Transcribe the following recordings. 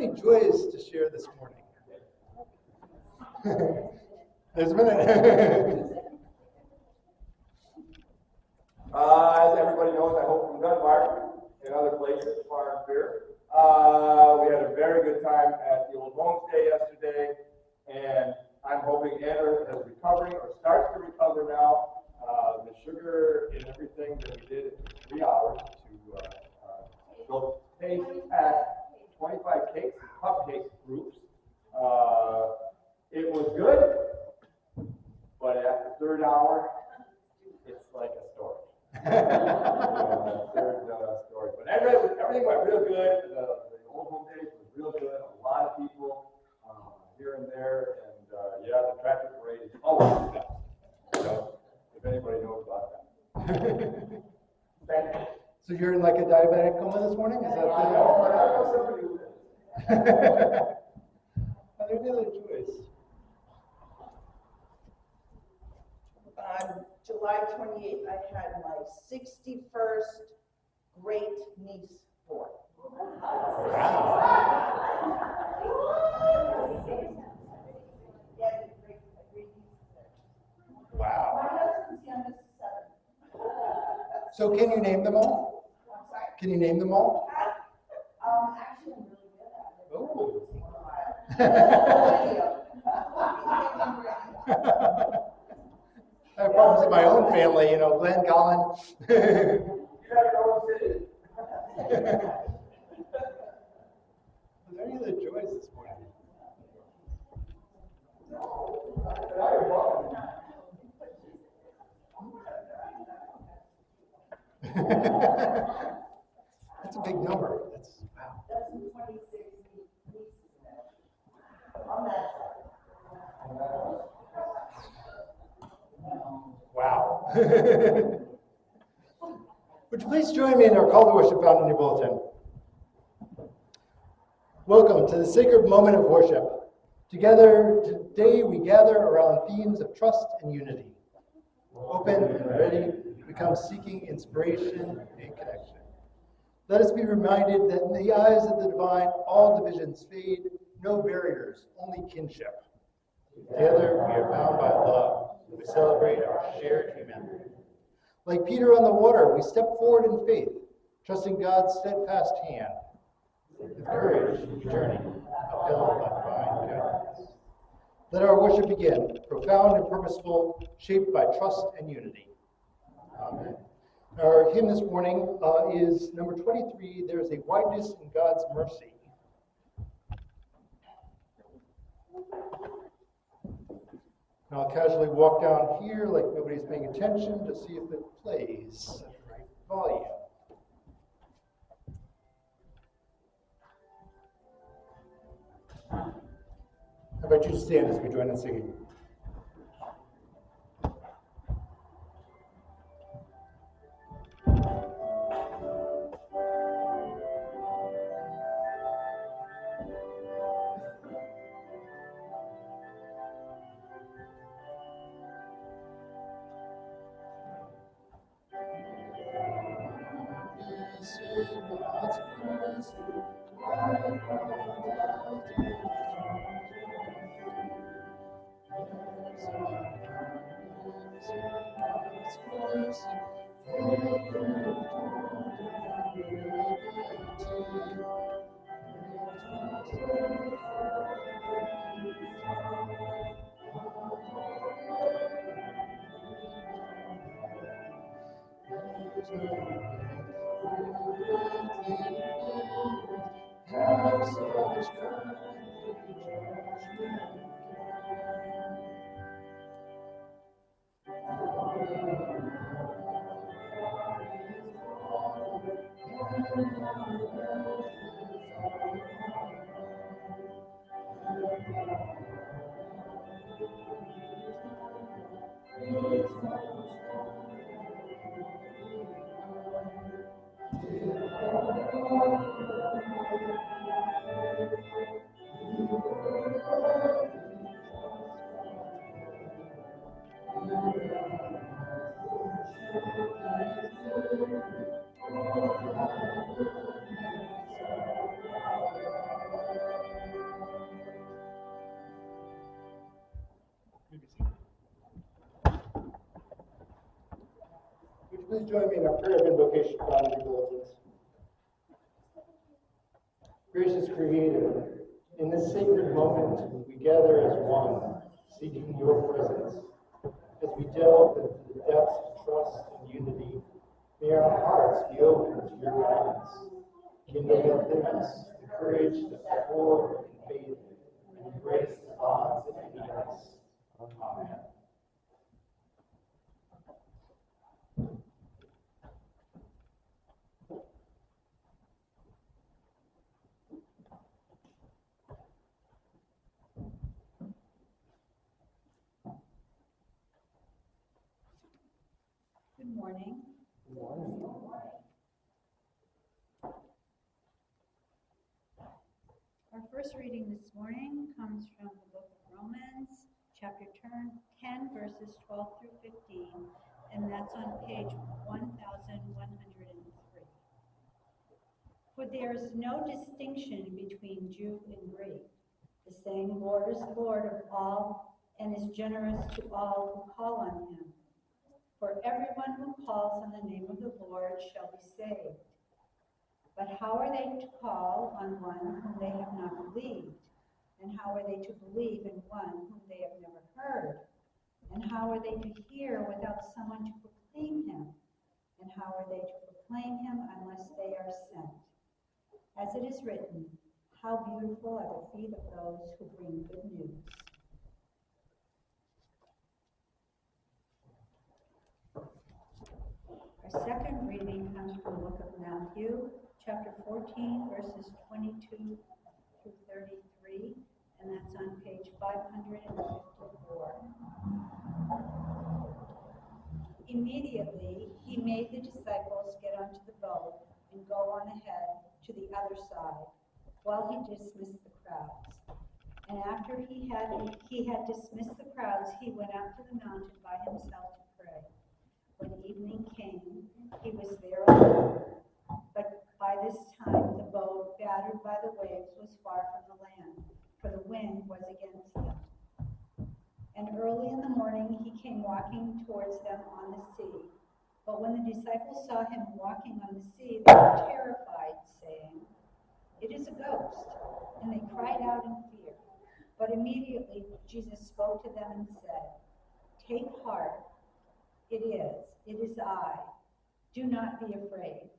any joys to share this morning? There's a minute. As everybody knows, I hope from Dunbar and other places, far and fair. We had a very good time at the Old Homestay yesterday, and I'm hoping Anna is recovering or starts to recover now. The sugar and everything that we did in 3 hours to go taste test 25 cakes and cupcake groups. It was good, but at the third hour, it's like a story. Story. But everything went real good. The Old Home Days was real good. A lot of people here and there, and yeah, the tractor parade is always the best. So, if anybody knows about that. Thank you. So you're in like a diabetic coma this morning? Is that I know, but I know somebody who is. Are there any other joys? On July 28th, I had my 61st great niece born. Wow. My husband's youngest is 7. So can you name them all? I'm sorry. Can you name them all? Actually, I'm really good at it. Oh. I have problems in my own family, you know, Glenn, Colin. You have your own city. Are there any other joys this morning? That's a big number. That's wow. That's 26 nieces on that side. Wow. Would you please join me in our call to worship found in your bulletin? Welcome to the sacred moment of worship. Together today we gather around themes of trust and unity. Open and ready, we come seeking inspiration and connection. Let us be reminded that in the eyes of the divine, all divisions fade, no barriers, only kinship. Together we are bound by love. We celebrate our shared humanity. Like Peter on the water, we step forward in faith, trusting God's steadfast hand. With courage, we journey, upheld by divine guidance. Let our worship begin, profound and purposeful, shaped by trust and unity. Amen. Our hymn this morning is number 23, There is a Wideness in God's Mercy. And I'll casually walk down here like nobody's paying attention to see if it plays at the right volume. How about you stand as we join in singing? Please join me in our prayer of invocation found in your bulletins. Gracious Creator, in this sacred moment, we gather as one, seeking your presence. As we delve into the depths of trust and unity, may our hearts be open to your guidance. Kindle within us the courage to step forward in faith and embrace the bonds that unite us. Amen. Good morning. Good morning. Our first reading this morning comes from the book of Romans, chapter 10, verses 12 through 15, and that's on page 1103. For there is no distinction between Jew and Greek. The same Lord is Lord of all and is generous to all who call on him. For everyone who calls on the name of the Lord shall be saved. But how are they to call on one whom they have not believed? And how are they to believe in one whom they have never heard? And how are they to hear without someone to proclaim him? And how are they to proclaim him unless they are sent? As it is written, how beautiful are the feet of those who bring good news. Our second reading comes from the book of Matthew, chapter 14, verses 22 through 33, and that's on page 554. Immediately, he made the disciples get onto the boat and go on ahead to the other side, while he dismissed the crowds. And after he had dismissed the crowds, he went out to the mountain by himself to pray. When evening came, he was there alone. But by this time the boat, battered by the waves, was far from the land, for the wind was against them. And early in the morning he came walking towards them on the sea. But when the disciples saw him walking on the sea, they were terrified, saying, "It is a ghost." And they cried out in fear. But immediately Jesus spoke to them and said, "Take heart. It is I. Do not be afraid."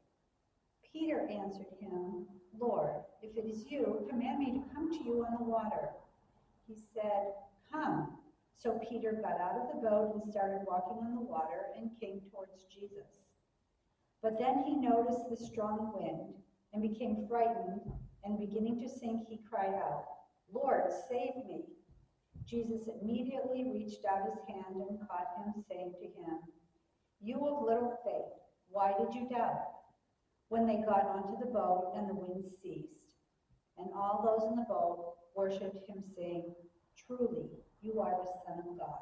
Peter answered him, "Lord, if it is you, command me to come to you on the water." He said, "Come." So Peter got out of the boat and started walking on the water and came towards Jesus. But then he noticed the strong wind and became frightened, and beginning to sink, he cried out, "Lord, save me." Jesus immediately reached out his hand and caught him, saying to him, "You of little faith, why did you doubt?" When they got onto the boat, and the wind ceased, and all those in the boat worshipped him, saying, "Truly, you are the Son of God."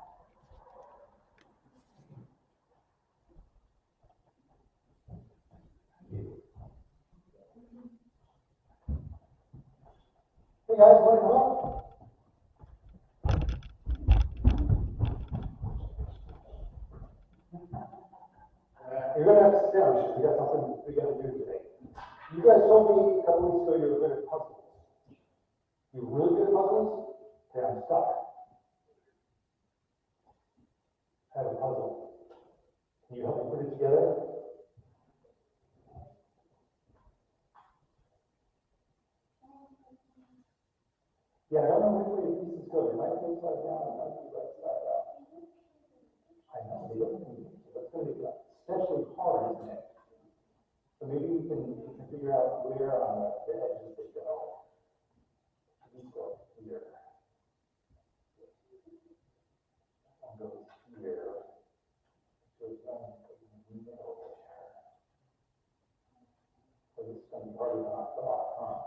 Hey guys, want to come up? You're going to have to sit down because we got something we got to do today. You guys told me a couple weeks ago you were good at puzzles. You really good at puzzles? Okay, I'm stuck. I have a puzzle. Can you help me put it together? Yeah, I don't know which way the pieces go. They might be upside down, they might be right side up. I know, they don't need it. That's going to be especially hard, isn't it? So maybe we can figure out where on the edges they go. These go here. One goes here. So it's going to be in the middle there. So it's going to be harder than I thought, huh?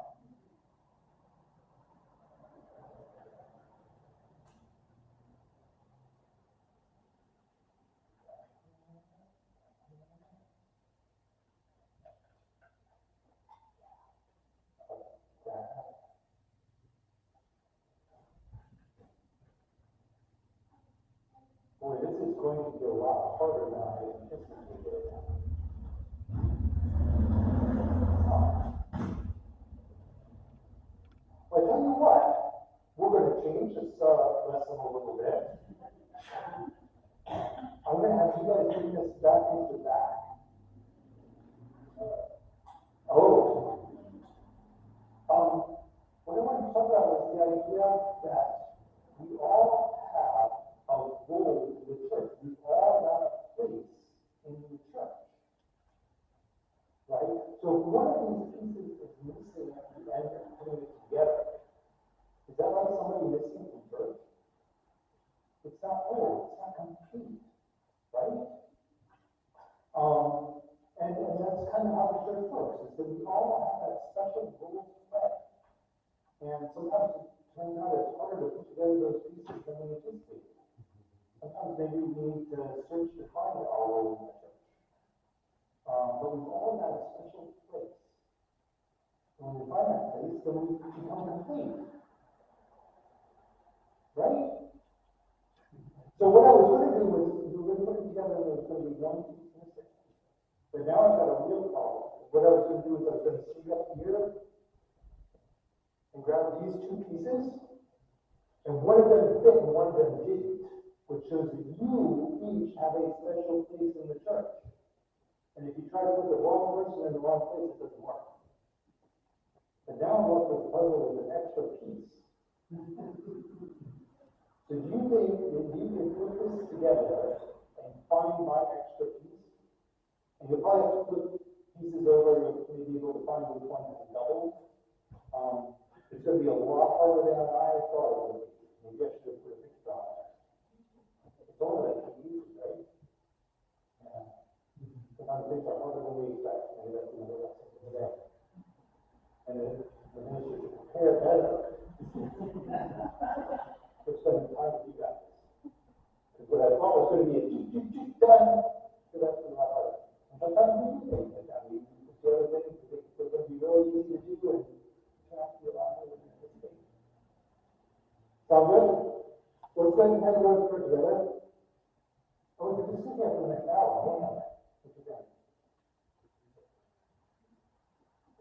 Boy, this is going to be a lot harder than I anticipated. just lesson a little bit. I'm going to have you guys bring this back into the back. What I want to talk about is the idea that we all have a role in the church. We all have a place in the church. Right? So if one of these pieces is missing at the end of putting it together, is that like somebody missing from church? It's not whole, it's not complete, right? And that's kind of how the church works, is that we all have that special role to play. And sometimes it turns out it's harder to put together those pieces than we anticipate. Sometimes maybe we need to search to find our role in the church. But we've all got a special place. When we find that place, then we become complete. Right? So what I was going to do was, we were going to put it together and there was going to be one piece missing. But now I've got a real problem. What I was going to do is I was going to see up here and grab these two pieces, and one of them fit and one of them didn't, which shows that you each have a special place in the church. And if you try to put the wrong person in the wrong place, it doesn't work. And now I'm left with the puzzle with an extra piece. So do you think that you can put this together and find my extra piece? And you'll probably have to put pieces over, you may be able to find which one is double. It's going to be a lot harder than I thought it would be. Maybe I should have put a picture on it. It's only like 2 pieces, right? Yeah. Sometimes things are harder than we expect. Maybe that's another lesson today. And then should prepare better. We're spending time with you guys. Because what I thought was going to be a done, so that's a lot harder. And sometimes we do things like that. We do other things that they're going to be really easy to do and turn out to be a lot harder than anticipated. Sound good? So let's go ahead and have a word for together. Oh, we can just sit there for the next hour. Hang on that. What you got?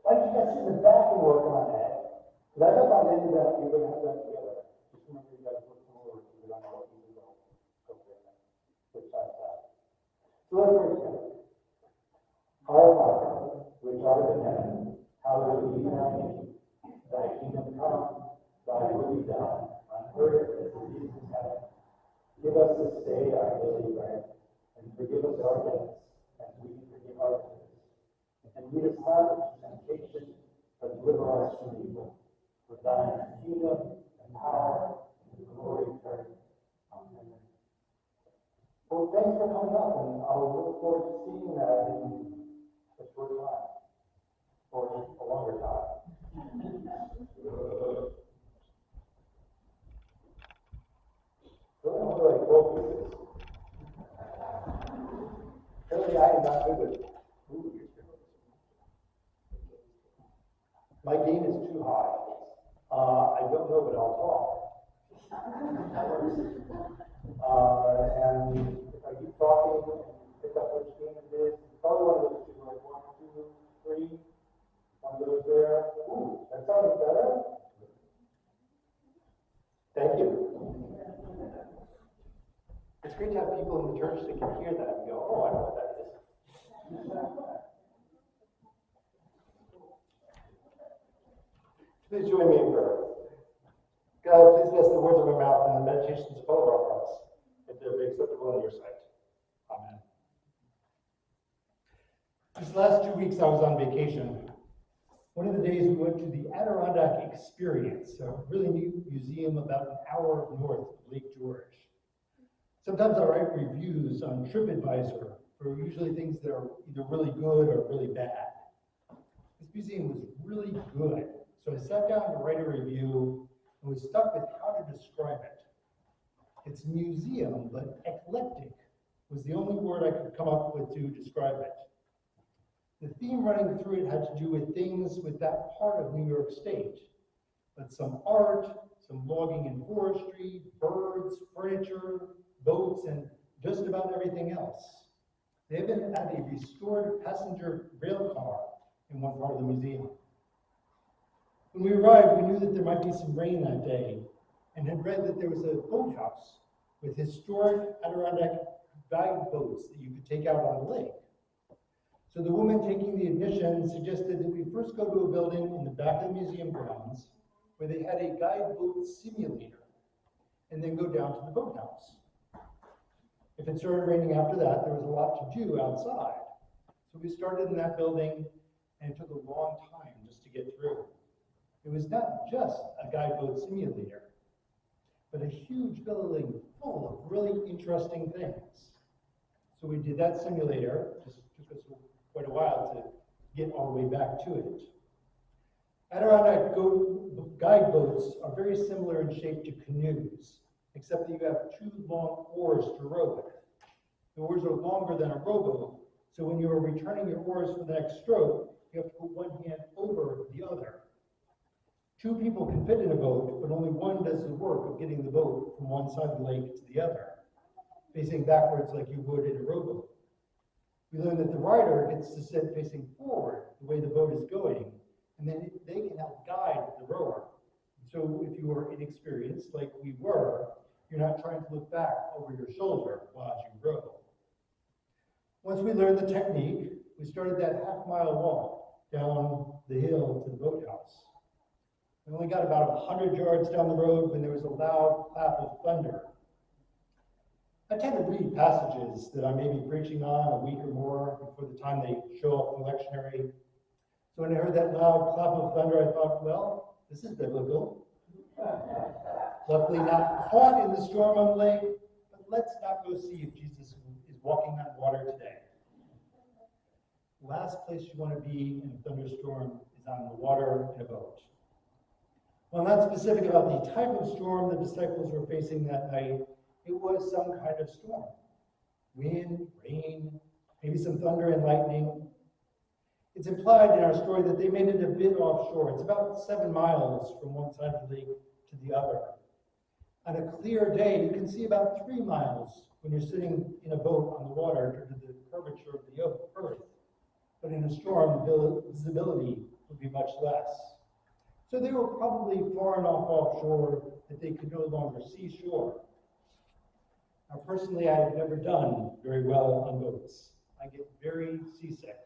Why don't you guys sit in the back and work on that? Because I know by the end of that, you're going to have that together. Just remember you guys work some more, because we don't know what you can go there. Which side is that? So let's work together. Our Father, which art in heaven, hallowed be thy name. Thy kingdom come, thy will be done, on earth as it is in heaven. Give us this day our daily bread, and forgive us our debts, as we forgive our debtors. And lead us not into temptation, but deliver us from evil. For thine is the kingdom, and power, and glory forever. Amen. Well, thanks for coming up, and I'll look forward to seeing that in a short time, or a longer time. Really, only like 12 pieces. Apparently, I am not good with movies. My gain is too high. I don't know, but I'll talk. And if I keep talking and pick up which game it is, it's probably one of those two, like 1, 2, 3. One goes there. Ooh, that sounds better. Thank you. It's great to have people in the church that can hear that and go, oh, I know what that is. Please join me in prayer. God, please bless the words of my mouth and the meditations of all of our hearts, that they be acceptable in your sight. Amen. These last 2 weeks I was on vacation. One of the days we went to the Adirondack Experience, a really neat museum about an hour north of Lake George. Sometimes I write reviews on TripAdvisor for usually things that are either really good or really bad. This museum was really good, so I sat down to write a review and was stuck with how to describe it. It's a museum, but eclectic was the only word I could come up with to describe it. The theme running through it had to do with things with that part of New York State, but some art, some logging and forestry, birds, furniture, boats, and just about everything else. They even had a restored passenger rail car in one part of the museum. When we arrived, we knew that there might be some rain that day, and had read that there was a boathouse with historic Adirondack guide boats that you could take out on the lake. So the woman taking the admission suggested that we first go to a building in the back of the museum grounds where they had a guide boat simulator, and then go down to the boathouse. If it started raining after that, there was a lot to do outside. So we started in that building, and it took a long time just to get through. It was not just a guide boat simulator, but a huge building full of really interesting things. So we did that simulator, just took us quite a while to get all the way back to it. Adirondack guide boats are very similar in shape to canoes, except that you have two long oars to row with. The oars are longer than a rowboat, so when you are returning your oars for the next stroke, you have to put one hand over the other. Two people can fit in a boat, but only one does the work of getting the boat from one side of the lake to the other, facing backwards like you would in a rowboat. We learned that the rider gets to sit facing forward the way the boat is going, and then they can help guide the rower. So if you are inexperienced, like we were, you're not trying to look back over your shoulder while you row. Once we learned the technique, we started that half-mile walk down the hill to the boathouse. We only got about 100 yards down the road when there was a loud clap of thunder. I tend to read passages that I may be preaching on a week or more before the time they show up in the lectionary. So when I heard that loud clap of thunder, I thought, well, this is biblical. Luckily not caught in the storm on the lake, but let's not go see if Jesus is walking on water today. The last place you want to be in a thunderstorm is on the water in a boat. While not specific about the type of storm the disciples were facing that night, it was some kind of storm. Wind, rain, maybe some thunder and lightning. It's implied in our story that they made it a bit offshore. It's about 7 miles from one side of the lake to the other. On a clear day, you can see about 3 miles when you're sitting in a boat on the water due to the curvature of the earth. But in a storm, the visibility would be much less. So they were probably far enough offshore that they could no longer see shore. Now, personally, I have never done very well on boats. I get very seasick.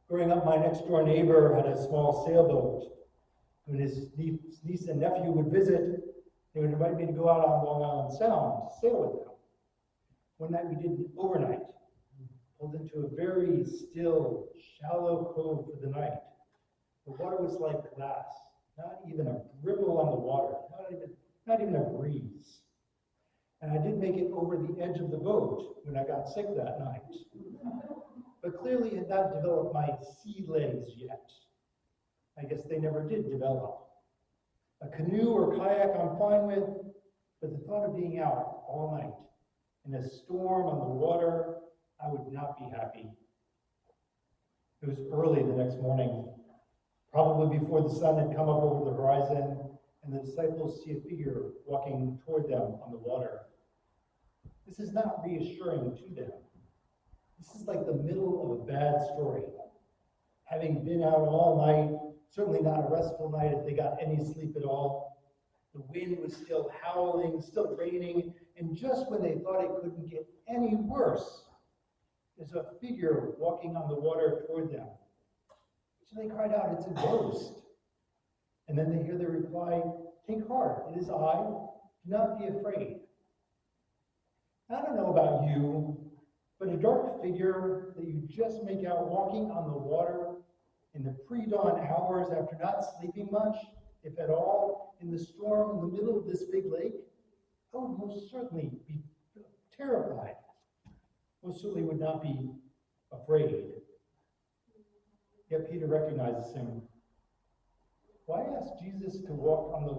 Growing up, my next-door neighbor had a small sailboat. When his niece and nephew would visit, they would invite me to go out on Long Island Sound to sail with them. One night we did an overnight, pulled into a very still, shallow cove for the night. The water was like glass, not even a ripple on the water, not even a breeze. And I did make it over the edge of the boat when I got sick that night. But clearly had not developed my sea legs yet. I guess they never did develop. A canoe or kayak I'm fine with, but the thought of being out all night in a storm on the water, I would not be happy. It was early the next morning, probably before the sun had come up over the horizon, and the disciples see a figure walking toward them on the water. This is not reassuring to them. This is like the middle of a bad story. Having been out all night, certainly not a restful night if they got any sleep at all. The wind was still howling, still raining, and just when they thought it couldn't get any worse, there's a figure walking on the water toward them. So they cried out, "It's a ghost." And then they hear the reply, "Take heart, it is I, do not be afraid." I don't know about you, but a dark figure that you just make out walking on the water in the pre-dawn hours after not sleeping much, if at all, in the storm in the middle of this big lake, I would most certainly be terrified. Most certainly would not be afraid. Yet Peter recognizes him. Why ask Jesus to walk on the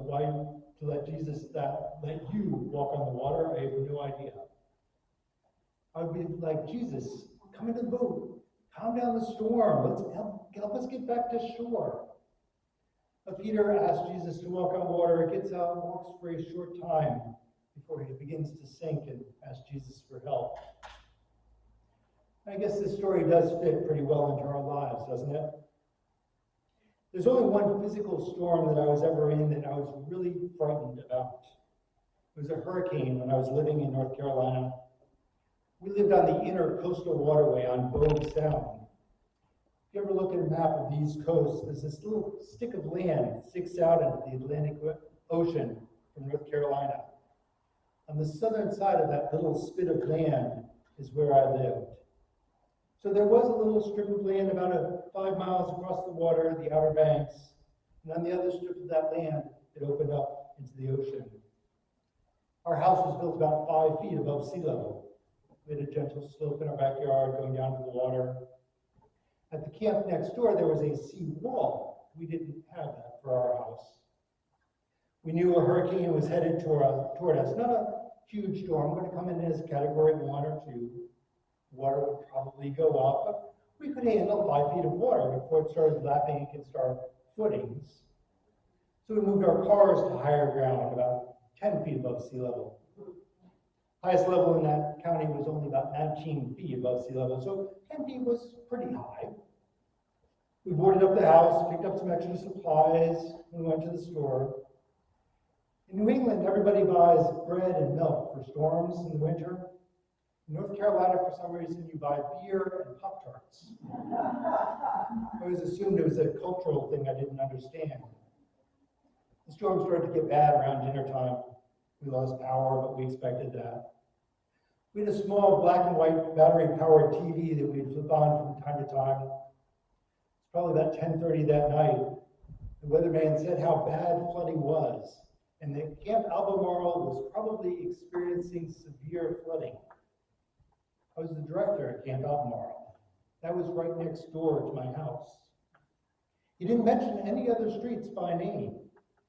let you walk on the water? I have no idea. I would be like, Jesus, come into the boat, calm down the storm, let's help us get back to shore. But Peter asks Jesus to walk on water, gets out, walks for a short time before he begins to sink and asks Jesus for help. I guess this story does fit pretty well into our lives, doesn't it? There's only one physical storm that I was ever in that I was really frightened about. It was a hurricane when I was living in North Carolina. We lived on the inner coastal waterway on Bogue Sound. If you ever look at a map of the East Coast, there's this little stick of land that sticks out into the Atlantic Ocean from North Carolina. On the southern side of that little spit of land is where I lived. So there was a little strip of land about 5 miles across the water, the Outer Banks, and on the other strip of that land, it opened up into the ocean. Our house was built about 5 feet above sea level. We had a gentle slope in our backyard going down to the water. At the camp next door, there was a sea wall. We didn't have that for our house. We knew a hurricane was headed toward us, not a huge storm, going to come in as Category 1 or 2. Water would probably go up, but we could handle 5 feet of water before it started lapping against our footings. So we moved our cars to higher ground, about 10 feet above sea level. Highest level in that county was only about 19 feet above sea level, so 10 feet was pretty high. We boarded up the house, picked up some extra supplies, and went to the store. In New England, everybody buys bread and milk for storms in the winter. In North Carolina, for some reason, you buy beer and Pop-Tarts. I always assumed it was a cultural thing I didn't understand. The storm started to get bad around dinner time. We lost power, but we expected that. We had a small black and white battery-powered TV that we'd flip on from time to time. It's probably about 10:30 that night. The weatherman said how bad flooding was, and that Camp Albemarle was probably experiencing severe flooding. I was the director at Camp Albemarle. That was right next door to my house. He didn't mention any other streets by name,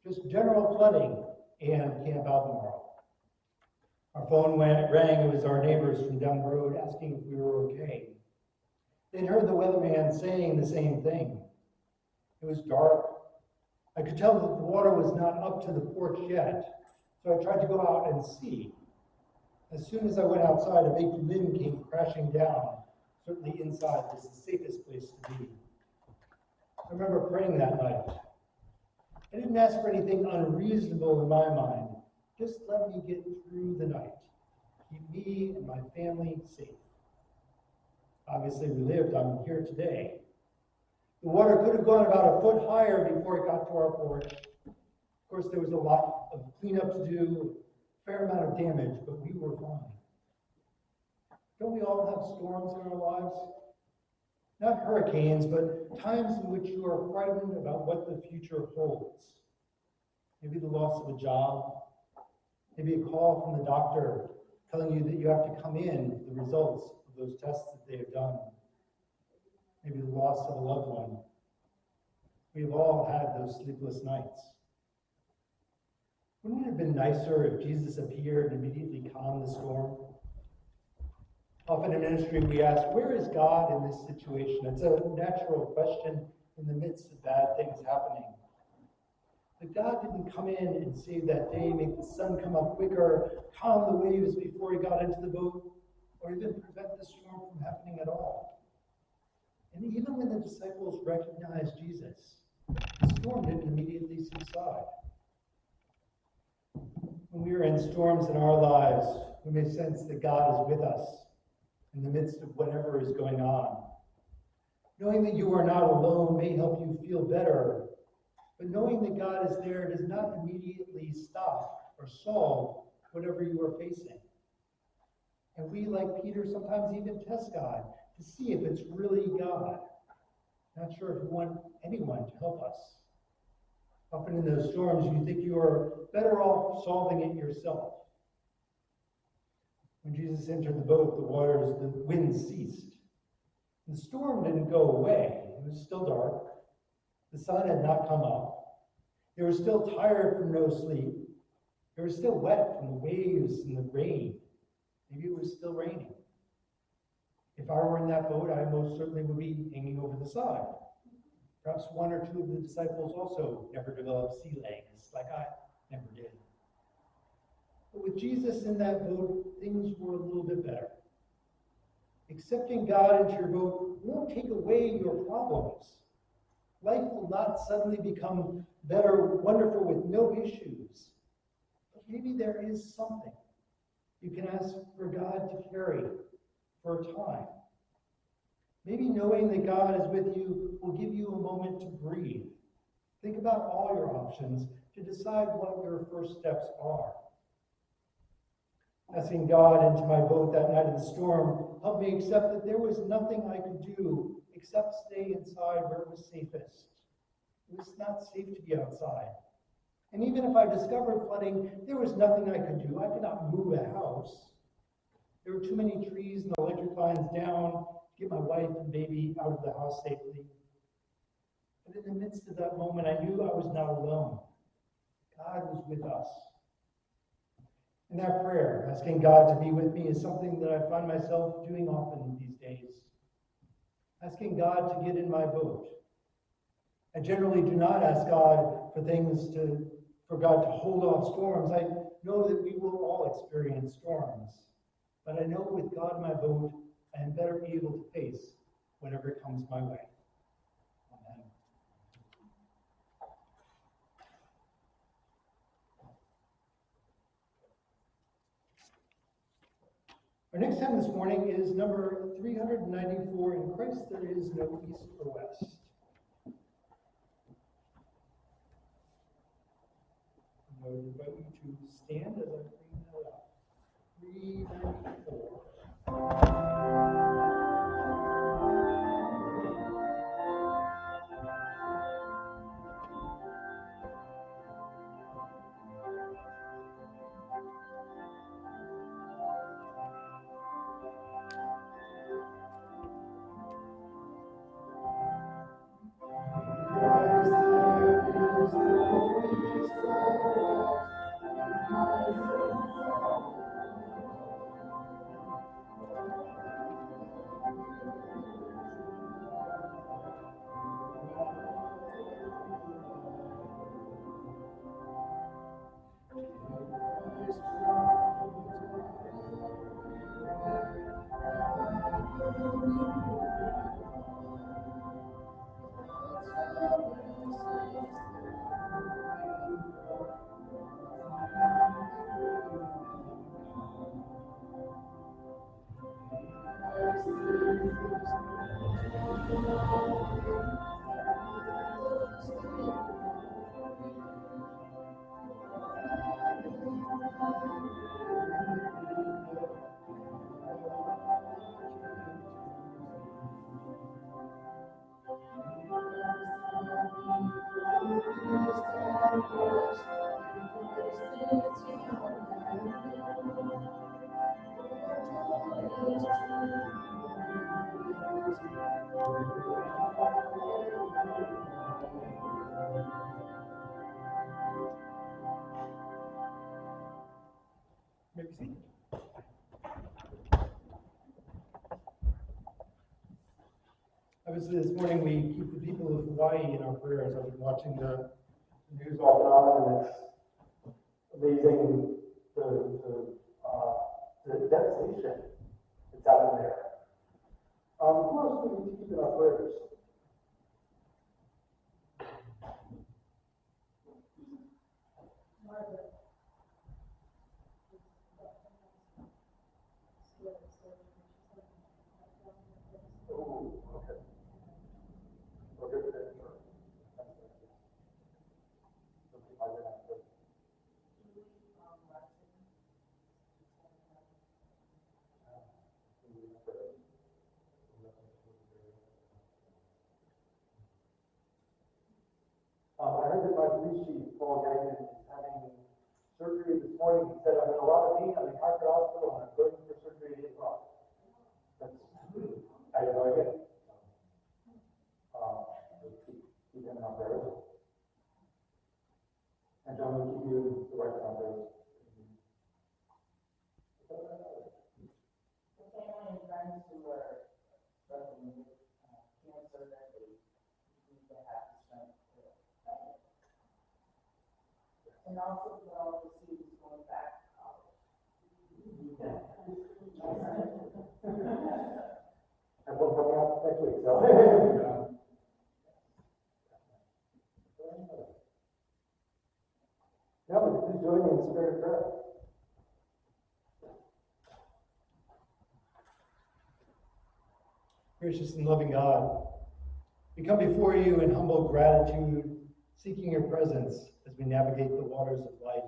just general flooding and Camp Albemarle. Our phone rang. It was our neighbors from down the road asking if we were okay. They'd heard the weatherman saying the same thing. It was dark. I could tell that the water was not up to the porch yet, so I tried to go out and see. As soon as I went outside, a big wind came crashing down. Certainly inside was the safest place to be. I remember praying that night. I didn't ask for anything unreasonable in my mind. Just let me get through the night. Keep me and my family safe. Obviously, we lived. I'm here today. The water could have gone about a foot higher before it got to our porch. Of course, there was a lot of cleanup to do, a fair amount of damage, but we were fine. Don't we all have storms in our lives? Not hurricanes, but times in which you are frightened about what the future holds. Maybe the loss of a job, maybe a call from the doctor telling you that you have to come in with the results of those tests that they have done. Maybe the loss of a loved one. We've all had those sleepless nights. Wouldn't it have been nicer if Jesus appeared and immediately calmed the storm? Often in ministry we ask, where is God in this situation? It's a natural question in the midst of bad things happening. But God didn't come in and save that day, make the sun come up quicker, calm the waves before he got into the boat, or even prevent the storm from happening at all. And even when the disciples recognized Jesus, the storm didn't immediately subside. When we are in storms in our lives, we may sense that God is with us in the midst of whatever is going on. Knowing that you are not alone may help you feel better, but knowing that God is there does not immediately stop or solve whatever you are facing. And we, like Peter, sometimes even test God to see if it's really God. Not sure if we want anyone to help us. Often in those storms, you think you are better off solving it yourself. When Jesus entered the boat, the wind ceased. The storm didn't go away. It was still dark. The sun had not come up. They were still tired from no sleep. They were still wet from the waves and the rain. Maybe it was still raining. If I were in that boat, I most certainly would be hanging over the side. Perhaps one or two of the disciples also never developed sea legs, like I never did. But with Jesus in that boat, things were a little bit better. Accepting God into your boat won't take away your problems. Life will not suddenly become better, wonderful with no issues. But maybe there is something you can ask for God to carry for a time. Maybe knowing that God is with you will give you a moment to breathe. Think about all your options to decide what your first steps are. Asking God into my boat that night of the storm helped me accept that there was nothing I could do except stay inside where it was safest. It was not safe to be outside. And even if I discovered flooding, there was nothing I could do. I could not move a house. There were too many trees and electric lines down to get my wife and baby out of the house safely. But in the midst of that moment, I knew I was not alone. God was with us. And that prayer, asking God to be with me, is something that I find myself doing often these days. Asking God to get in my boat. I generally do not ask God for God to hold off storms. I know that we will all experience storms. But I know with God in my boat, I am better able to face whatever comes my way. Amen. Our next hymn this morning is number 394, In Christ There Is No East or West. I would invite you to stand as I bring that up. 394. Maybe seated. Obviously, this morning we keep the people of Hawaii in our prayers. I've been watching the news off and on, and it's amazing the devastation that's happened there. Who else do we need to keep in our prayers? Margaret. Oh, okay. Okay, sure. I heard that my police chief, Paul Gagnon, is having surgery this morning. He said, I'm in a lot of pain. I'm in Hartford Hospital, and I'm going for surgery at 8 o'clock. I have no idea. Keep him in our prayers. And John, will keep you directed on prayers. The family and friends who are struggling with cancer that they need to have the strength to fight it. And also for all the students going back to college. And one coming up next week, so. Now, would you please join me in the spirit of prayer? Gracious and loving God, we come before you in humble gratitude, seeking your presence as we navigate the waters of life.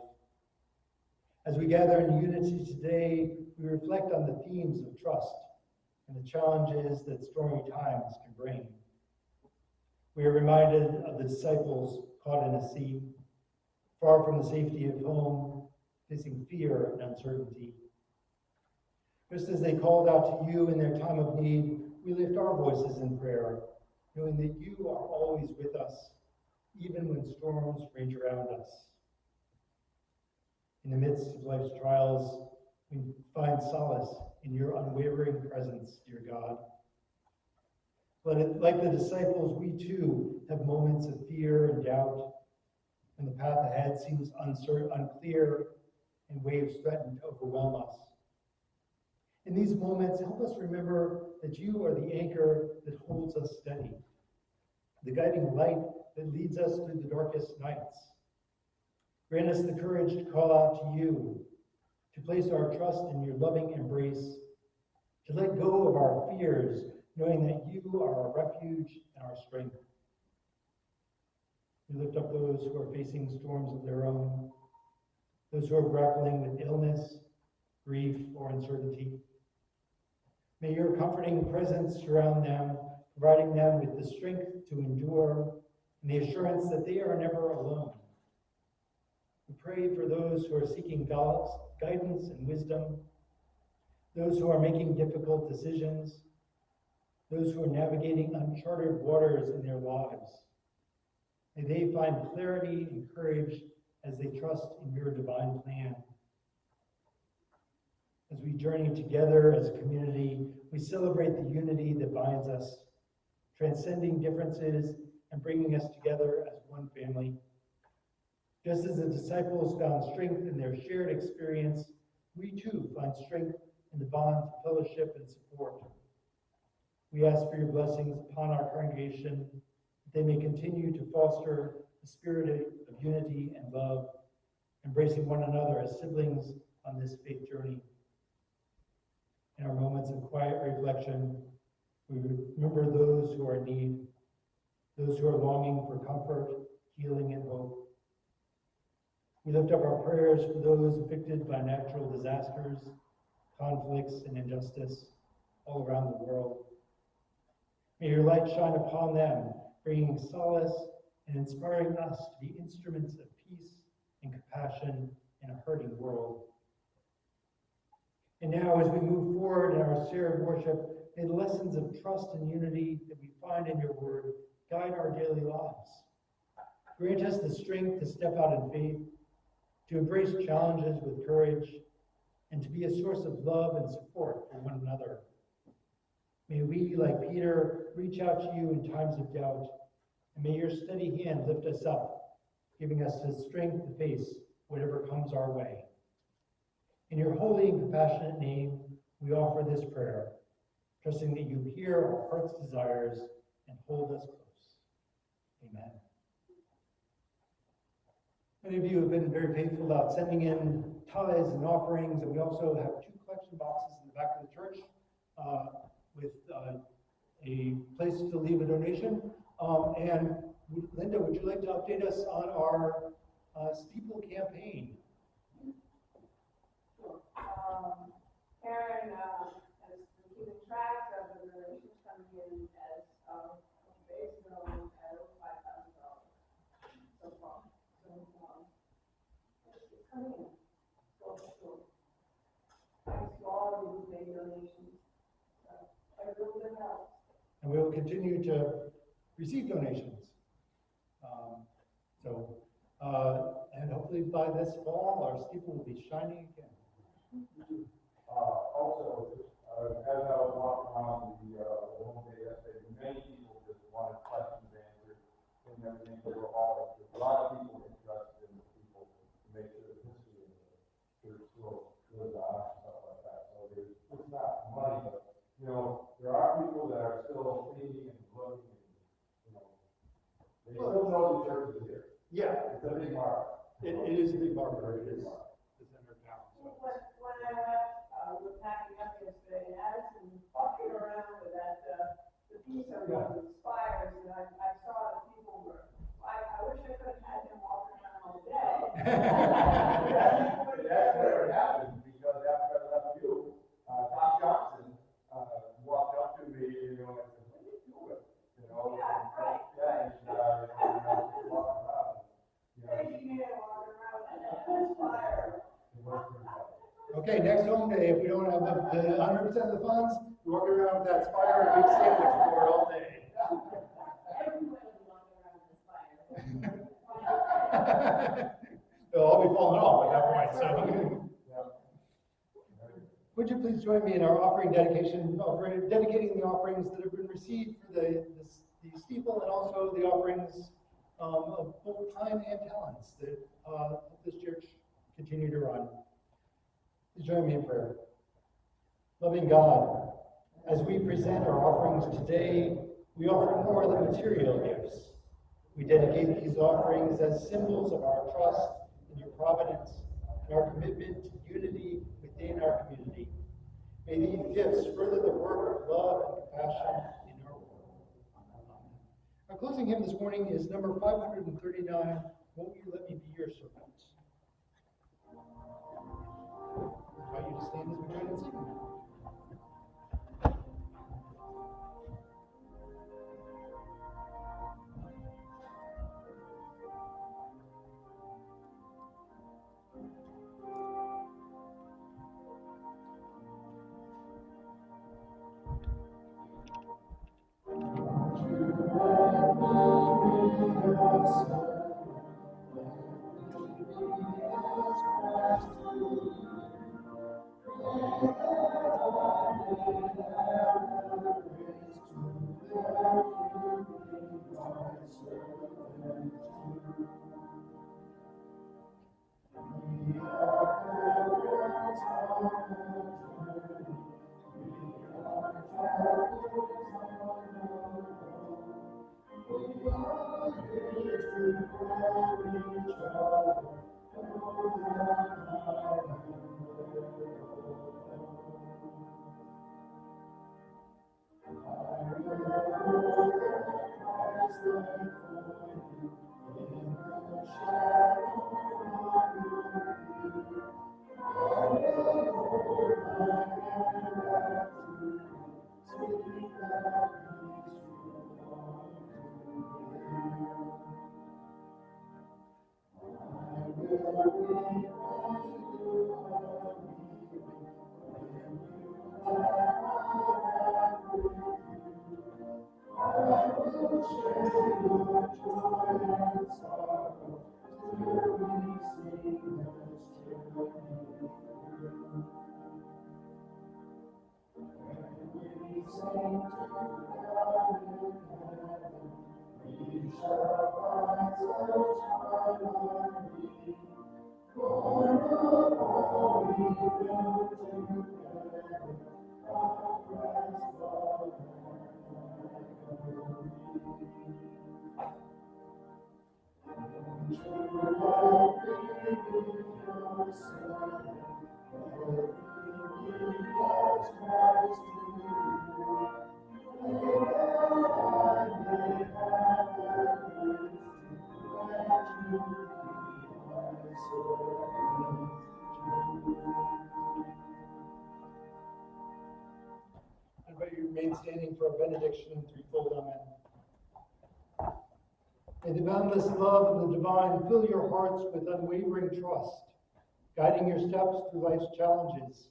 As we gather in unity today, we reflect on the themes of trust and the challenges that stormy times can bring. We are reminded of the disciples caught in a sea, far from the safety of home, facing fear and uncertainty. Just as they called out to you in their time of need, we lift our voices in prayer, knowing that you are always with us, even when storms rage around us. In the midst of life's trials, we find solace in your unwavering presence, dear God. But like the disciples, we too have moments of fear and doubt, when the path ahead seems unclear and waves threaten to overwhelm us. In these moments, help us remember that you are the anchor that holds us steady, the guiding light that leads us through the darkest nights. Grant us the courage to call out to you, to place our trust in your loving embrace, to let go of our fears, knowing that you are our refuge and our strength. We lift up those who are facing storms of their own, those who are grappling with illness, grief, or uncertainty. May your comforting presence surround them, providing them with the strength to endure and the assurance that they are never alone. We pray for those who are seeking God's guidance and wisdom, those who are making difficult decisions, those who are navigating uncharted waters in their lives. May they find clarity and courage as they trust in your divine plan. As we journey together as a community, we celebrate the unity that binds us, transcending differences and bringing us together as one family. Just as the disciples found strength in their shared experience, we too find strength in the bonds of fellowship and support. We ask for your blessings upon our congregation, that they may continue to foster the spirit of unity and love, embracing one another as siblings on this faith journey. In our moments of quiet reflection, we remember those who are in need, those who are longing for comfort, healing, and hope. We lift up our prayers for those affected by natural disasters, conflicts, and injustice all around the world. May your light shine upon them, bringing solace and inspiring us to be instruments of peace and compassion in a hurting world. And now, as we move forward in our shared worship, may the lessons of trust and unity that we find in your word guide our daily lives. Grant us the strength to step out in faith, to embrace challenges with courage, and to be a source of love and support for one another. May we, like Peter, reach out to you in times of doubt, and may your steady hand lift us up, giving us the strength to face whatever comes our way. In your holy and compassionate name, we offer this prayer, trusting that you hear our heart's desires and hold us close. Amen. Many of you have been very faithful about sending in tithes and offerings, and we also have 2 collection boxes in the back of the church with a place to leave a donation. And Linda, would you like to update us on our steeple campaign? Karen has been keeping track of the donations coming in as of days ago at over $5,000 so far. So it's coming in. So thanks to all of you who made donations. Every little bit helps. And we will continue to receive donations. And hopefully by this fall, our steeple will be shining again. Also, as I was walking around the home day yesterday, many people just wanted questions answered and everything. They were all, a lot of people interested in the people to make sure the history of the church still goes on and stuff like that. So it's not money, but there are people that are still thinking and looking, and they still know the church is here. Yeah. It's a big market. It is the barber, it is in her town, so. When I left, was packing up yesterday, and as we were walking around with that, the piece of the spires, and I saw that people were, I wish I could have had him walking around all day. That's where it happened, because after I left you, Tom Johnson, walked up to me, and said, what are you doing? Yeah, right. Yeah, and, walking around. Taking me and walking around with that spire. Okay, next home day, if we don't have the 100% of the funds, we walk around with that spire and big sandwich board all day. Everyone was walking around with the spire. They'll all be falling off at that point, so. Would you please join me in our offering dedication, dedicating the offerings that have been received for the steeple, and also the offerings of both time and talents that this church continue to run. Please join me in prayer. Loving God, as we present our offerings today, we offer more than material gifts. We dedicate these offerings as symbols of our trust in your providence and our commitment to unity within our community. May these gifts further the work of love and compassion in our world. Amen. Our closing hymn this morning is number 539, Won't You Let Me Be Your Servant? I invite you to stand as we join in singing. I invite you to remain standing for a benediction and threefold amen. May the boundless love of the divine fill your hearts with unwavering trust, guiding your steps through life's challenges.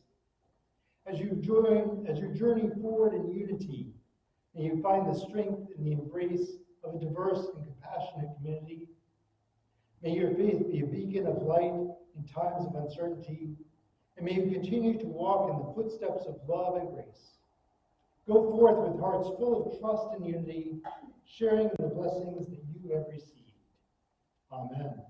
As you journey forward in unity, may you find the strength in the embrace of a diverse and compassionate community. May your faith be a beacon of light in times of uncertainty, and may you continue to walk in the footsteps of love and grace. Go forth with hearts full of trust and unity, sharing the blessings that you have received. Amen.